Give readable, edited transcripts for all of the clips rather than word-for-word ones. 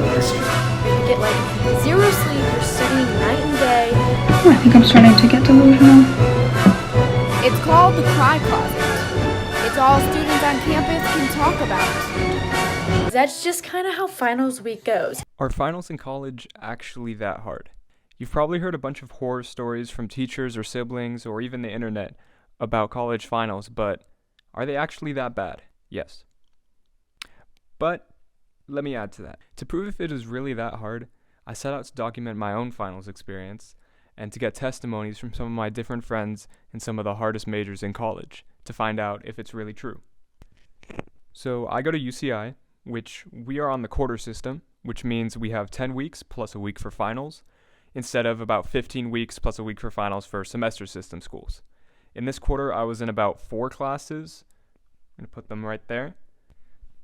history. You get like zero sleep, you're studying night and day. Oh, I think I'm starting to get delusional. It's called the Cry Closet. It's all students on campus can talk about. That's just kind of how finals week goes. Are finals in college actually that hard? You've probably heard a bunch of horror stories from teachers or siblings or even the internet about college finals, but are they actually that bad? Yes. But let me add to that. To prove if it is really that hard, I set out to document my own finals experience and to get testimonies from some of my different friends in some of the hardest majors in college to find out if it's really true. So I go to UCI, which we are on the quarter system, which means we have 10 weeks plus a week for finals, instead of about 15 weeks plus a week for finals for semester system schools. In this quarter, I was in about 4 classes. I'm going to put them right there.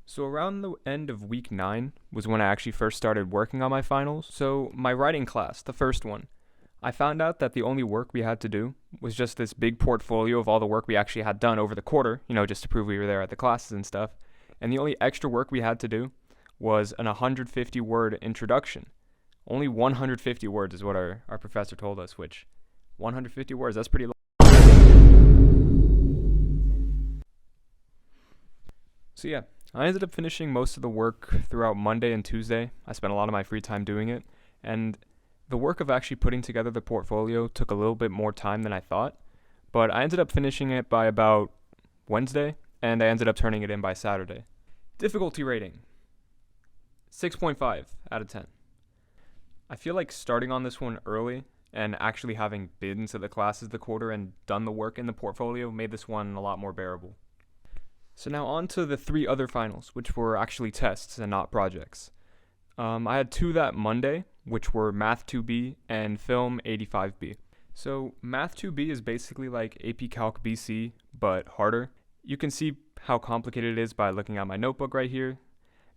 So around the end of week 9 was when I actually first started working on my finals. So my writing class, the first one, I found out that the only work we had to do was just this big portfolio of all the work we actually had done over the quarter, just to prove we were there at the classes and stuff. And the only extra work we had to do was an 150-word introduction. Only 150 words is what our professor told us, which 150 words, that's pretty long. So yeah, I ended up finishing most of the work throughout Monday and Tuesday. I spent a lot of my free time doing it, and the work of actually putting together the portfolio took a little bit more time than I thought, but I ended up finishing it by about Wednesday, and I ended up turning it in by Saturday. Difficulty rating, 6.5 out of 10. I feel like starting on this one early and actually having been to the classes the quarter and done the work in the portfolio made this one a lot more bearable. So now on to the 3 other finals, which were actually tests and not projects. I had 2 that Monday, which were Math 2B and Film 85B. So Math 2B is basically like AP Calc BC, but harder. You can see how complicated it is by looking at my notebook right here.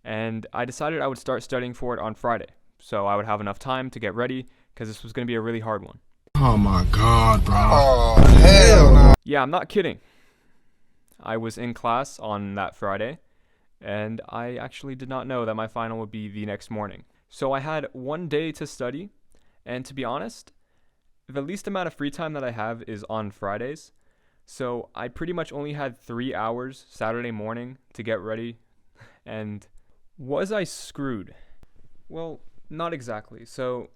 And I decided I would start studying for it on Friday, so I would have enough time to get ready, because this was going to be a really hard one. Oh my god, bro. Oh, hell no. Yeah, I'm not kidding. I was in class on that Friday, and I actually did not know that my final would be the next morning. So I had 1 day to study, and to be honest, the least amount of free time that I have is on Fridays. So I pretty much only had 3 hours Saturday morning to get ready, and was I screwed? Well, not exactly. So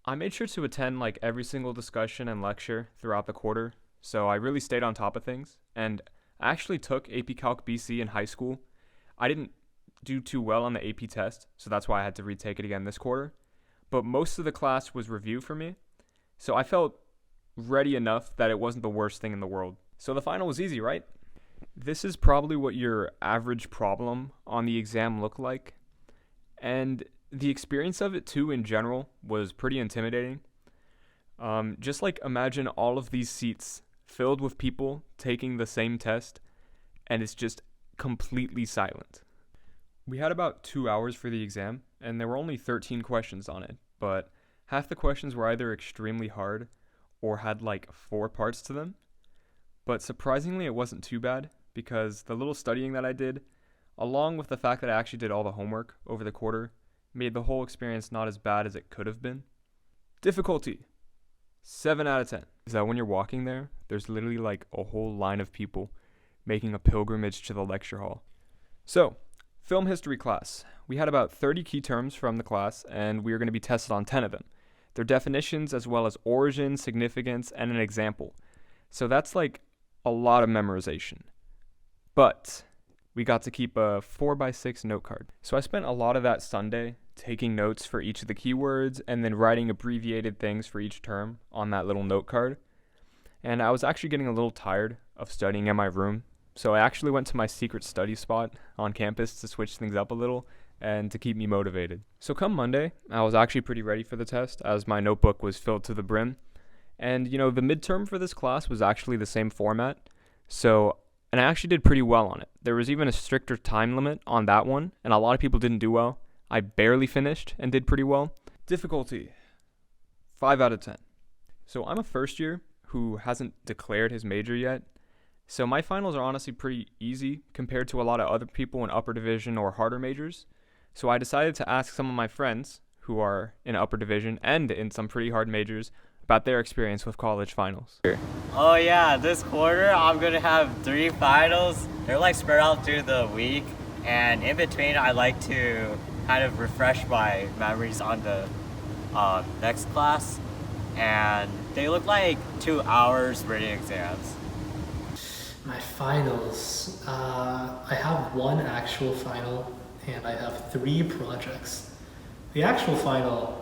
I made sure to attend like every single discussion and lecture throughout the quarter, so I really stayed on top of things, and I actually took AP Calc BC in high school. I didn't do too well on the AP test, so that's why I had to retake it again this quarter. But most of the class was review for me, so I felt ready enough that it wasn't the worst thing in the world. So the final was easy, right? This is probably what your average problem on the exam looked like. And the experience of it too in general was pretty intimidating. Just like imagine all of these seats filled with people taking the same test, and it's just completely silent. We had about 2 hours for the exam, and there were only 13 questions on it, but half the questions were either extremely hard or had like 4 parts to them. But surprisingly, it wasn't too bad, because the little studying that I did, along with the fact that I actually did all the homework over the quarter, made the whole experience not as bad as it could have been. Difficulty, 7 out of 10. Is that when you're walking there, there's literally like a whole line of people making a pilgrimage to the lecture hall. So, film history class. We had about 30 key terms from the class, and we were going to be tested on 10 of them. Their definitions, as well as origin, significance, and an example. So that's like a lot of memorization. But we got to keep a 4x6 note card. So I spent a lot of that Sunday taking notes for each of the keywords and then writing abbreviated things for each term on that little note card. And I was actually getting a little tired of studying in my room, so I actually went to my secret study spot on campus to switch things up a little and to keep me motivated. So come Monday, I was actually pretty ready for the test, as my notebook was filled to the brim. And the midterm for this class was actually the same format, and I actually did pretty well on it. There was even a stricter time limit on that one, and a lot of people didn't do well. I barely finished and did pretty well. Difficulty, 5 out of 10. So I'm a first year who hasn't declared his major yet, so my finals are honestly pretty easy compared to a lot of other people in upper division or harder majors. So I decided to ask some of my friends who are in upper division and in some pretty hard majors about their experience with college finals. Oh yeah, this quarter I'm gonna have 3 finals. They're like spread out through the week, and in between I like to kind of refresh my memories on the next class, and they look like 2 hours reading exams. My finals, I have one actual final and I have 3 projects. The actual final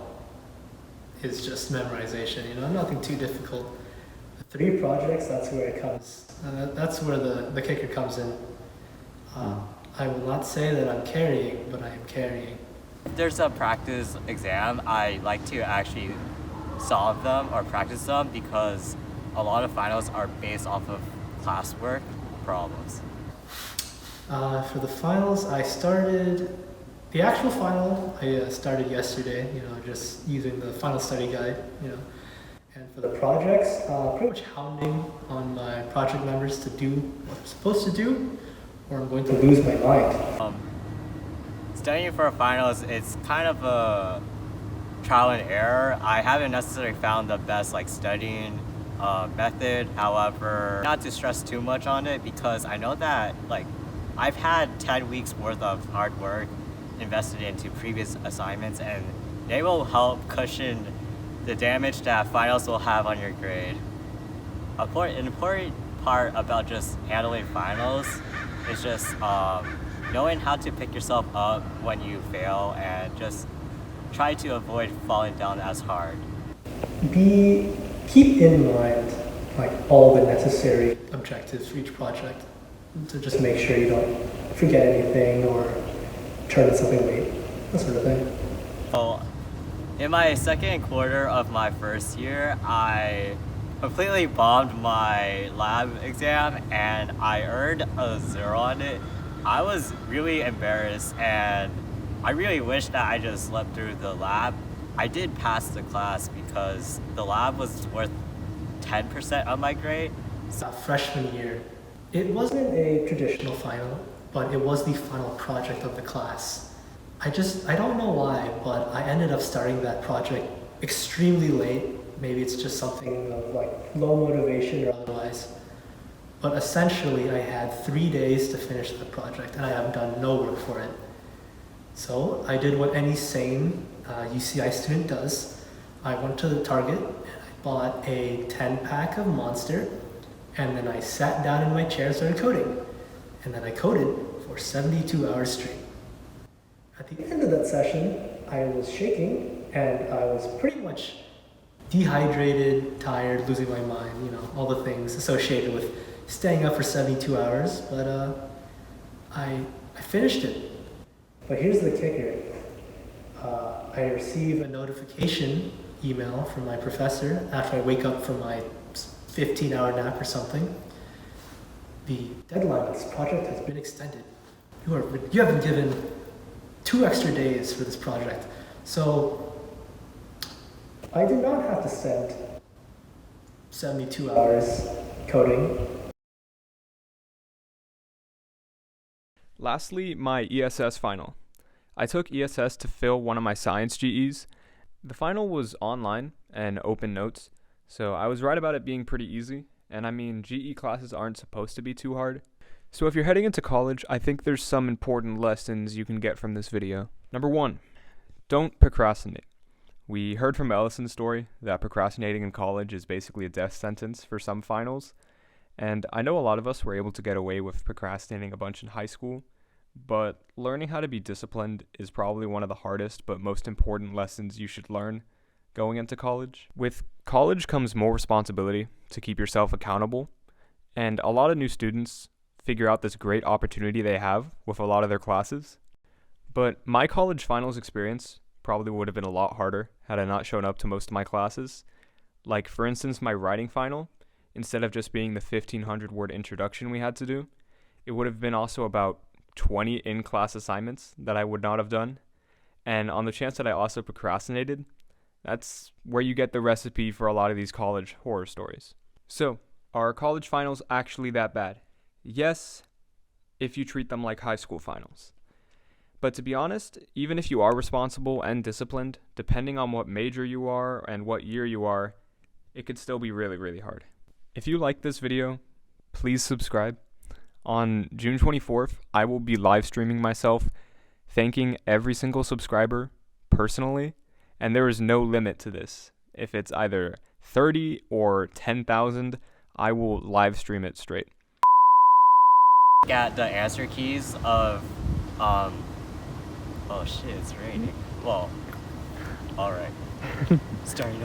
is just memorization, nothing too difficult. The 3 projects, that's where it comes, that's where the kicker comes in. I will not say that I'm carrying, but I am carrying. If there's a practice exam, I like to actually solve them or practice them because a lot of finals are based off of classwork problems. For the finals, the actual final, I started yesterday, just using the final study guide, And for the projects, pretty much hounding on my project members to do what I'm supposed to do, or I'm going to lose my mind. Studying for finals, it's kind of a trial and error. I haven't necessarily found the best studying method. However, not to stress too much on it because I know that I've had 10 weeks worth of hard work invested into previous assignments, and they will help cushion the damage that finals will have on your grade. An important part about just handling finals is just knowing how to pick yourself up when you fail and just try to avoid falling down as hard. Keep in mind all the necessary objectives for each project to just make sure you don't forget anything or turn in something late, that sort of thing. So, in my second quarter of my first year, I completely bombed my lab exam and I earned a 0 on it. I was really embarrassed and I really wish that I just slept through the lab. I did pass the class because the lab was worth 10% of my grade. Freshman year, it wasn't a traditional final, but it was the final project of the class. I don't know why, but I ended up starting that project extremely late. Maybe it's just something of low motivation or otherwise. But essentially, I had 3 days to finish the project, and I have done no work for it. So I did what any sane UCI student does. I went to the Target, and I bought a 10-pack of Monster, and then I sat down in my chair and started coding. And then I coded for 72 hours straight. At the end of that session, I was shaking, and I was pretty much dehydrated, tired, losing my mind, all the things associated with staying up for 72 hours, but I finished it. But here's the kicker. I receive a notification email from my professor after I wake up from my 15-hour nap or something. The deadline of this project has been extended. You have been given 2 extra days for this project. So I did not have to spend 72 hours coding. Lastly, my ESS final. I took ESS to fill one of my science GEs. The final was online and open notes, so I was right about it being pretty easy. And I mean, GE classes aren't supposed to be too hard. So if you're heading into college, I think there's some important lessons you can get from this video. Number 1, don't procrastinate. We heard from Ellison's story that procrastinating in college is basically a death sentence for some finals. And I know a lot of us were able to get away with procrastinating a bunch in high school, but learning how to be disciplined is probably one of the hardest but most important lessons you should learn going into college. With college comes more responsibility to keep yourself accountable, and a lot of new students figure out this great opportunity they have with a lot of their classes. But my college finals experience probably would have been a lot harder had I not shown up to most of my classes. Like, for instance, my writing final, instead of just being the 1,500 word introduction we had to do, it would have been also about 20 in-class assignments that I would not have done. And on the chance that I also procrastinated, that's where you get the recipe for a lot of these college horror stories. So, are college finals actually that bad? Yes, if you treat them like high school finals. But to be honest, even if you are responsible and disciplined, depending on what major you are and what year you are, it could still be really, really hard. If you like this video, please subscribe. On June 24th, I will be live streaming myself, thanking every single subscriber personally, and there is no limit to this. If it's either 30 or 10,000, I will live stream it straight. At the answer keys of, oh shit, it's raining. Well, alright. Starting over.